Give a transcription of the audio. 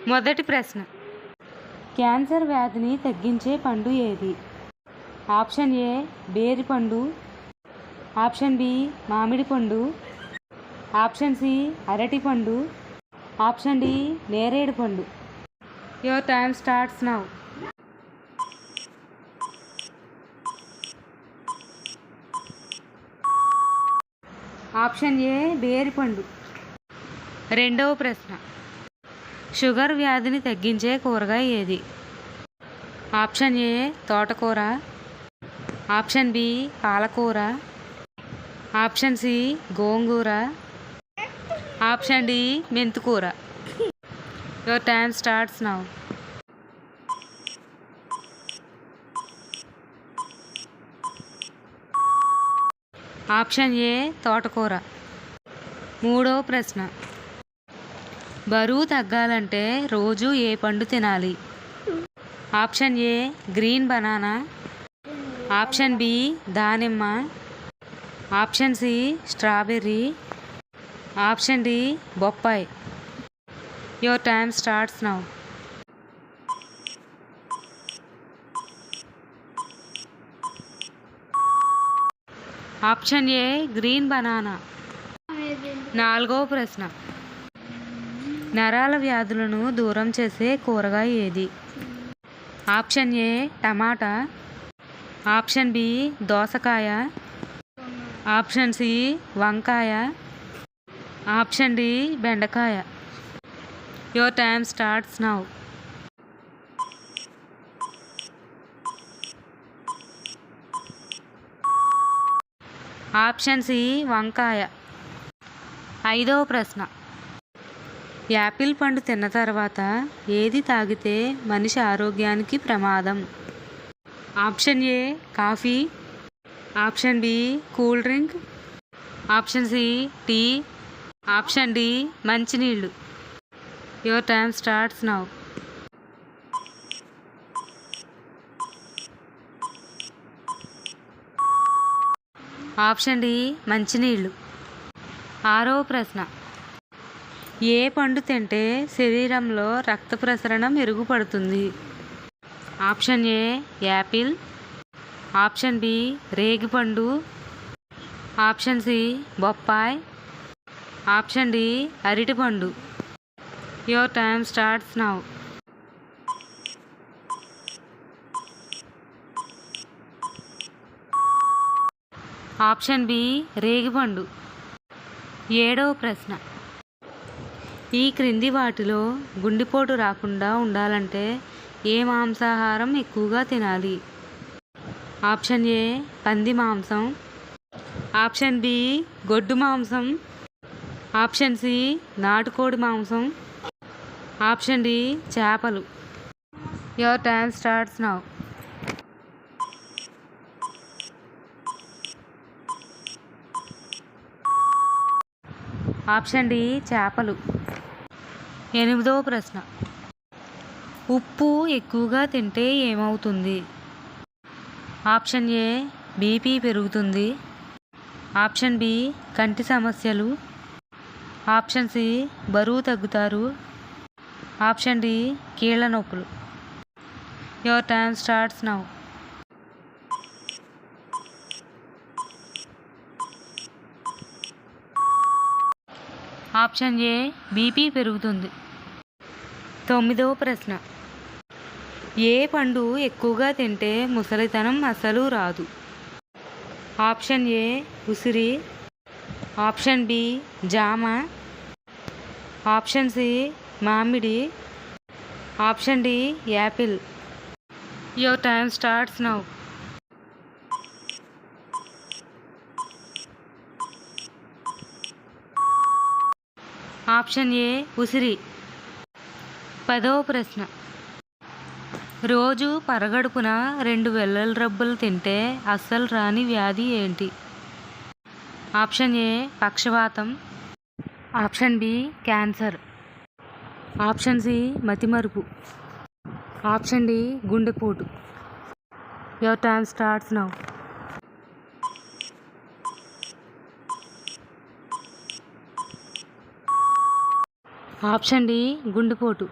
మొదటి ప్రశ్న, క్యాన్సర్ వ్యాధిని తగ్గించే పండు ఏది? ఆప్షన్ ఏ బేరి పండు, ఆప్షన్ బి మామిడి పండు, ఆప్షన్ సి అరటి పండు, ఆప్షన్ డి నేరేడు పండు. Your time starts now. Option ఏ బేరి పండు. రెండవ ప్రశ్న, షుగర్ వ్యాధిని తగ్గించే కూరగాయ ఏది? ఆప్షన్ ఏ తోటకూర, ఆప్షన్ బి పాలకూర, ఆప్షన్ సి గోంగూర, ఆప్షన్ డి మెంతికూర. Your time starts now. Option A తోటకూర. మూడవ ప్రశ్న, బరువు తగ్గాలంటే రోజు ఏ పండు తినాలి? Option A green banana, option B దానిమ్మ, option C strawberry, option D బొప్పాయి. Your time starts now. Option A green banana. నాలుగవ ప్రశ్న, నరాల వ్యాధులను దూరం చేసే కూరగాయ ఏది? ఆప్షన్ ఏ టమాటా, ఆప్షన్ బి దోసకాయ, ఆప్షన్ సి వంకాయ, ఆప్షన్ డి బెండకాయ. Your time starts now. Option C వంకాయ. ఐదవ ప్రశ్న, యాపిల్ పండు తిన్న తర్వాత ఏది తాగితే మనిషి ఆరోగ్యానికి ప్రమాదం? Option A coffee, option B cool drink, option C tea, option D మంచినీళ్ళు. Your time starts now. Option D మంచినీళ్ళు. ఆరవ ప్రశ్న, ఏ పండు తింటే శరీరంలో రక్త ప్రసరణ మెరుగుపడుతుంది? Option A apple, option B రేగిపండు, ఆప్షన్ సి బొప్పాయి, ఆప్షన్ డి అరటిపండు. Your time starts now. Option B రేగిపండు. ఏడవ ప్రశ్న, ఈ క్రింది వాటిలో గుండెపోటు రాకుండా ఉండాలంటే ఏ మాంసాహారం ఎక్కువగా తినాలి? ఆప్షన్ ఏ పంది మాంసం, ఆప్షన్ బి గొడ్డు మాంసం, ఆప్షన్ సి నాటుకోడి మాంసం, ఆప్షన్ డి చేపలు. Your time starts now. Option D చేపలు. ఎనిమిదవ ప్రశ్న, ఉప్పు ఎక్కువగా తింటే ఏమవుతుంది? ఆప్షన్ ఏ బీపీ పెరుగుతుంది, ఆప్షన్ బి కంటి సమస్యలు, ఆప్షన్ సి బరువు తగ్గుతారు, ఆప్షన్ డి కీళ్ళ నొప్పులు. Your time starts now. Option A BP పెరుగుతుంది. తొమ్మిదవ ప్రశ్న, ఏ పండు ఎక్కువగా తింటే ముసలితనం అసలు రాదు? ఆప్షన్ ఏ ఉసిరి, ఆప్షన్ బి జామ, ఆప్షన్ సి మామిడి, option D apple. Your time starts now. Option A ఉసిరి. పదవ ప్రశ్న, రోజు పరగడుపున 2 వెల్లుల్లి రబ్బలు తింటే అస్సలు రాని వ్యాధి ఏంటి? ఆప్షన్ ఏ పక్షవాతం, option B cancer, option C మతిమరుపు, ఆప్షన్ డి గుండెపోటు. Your time starts now. Option D గుండెపోటు.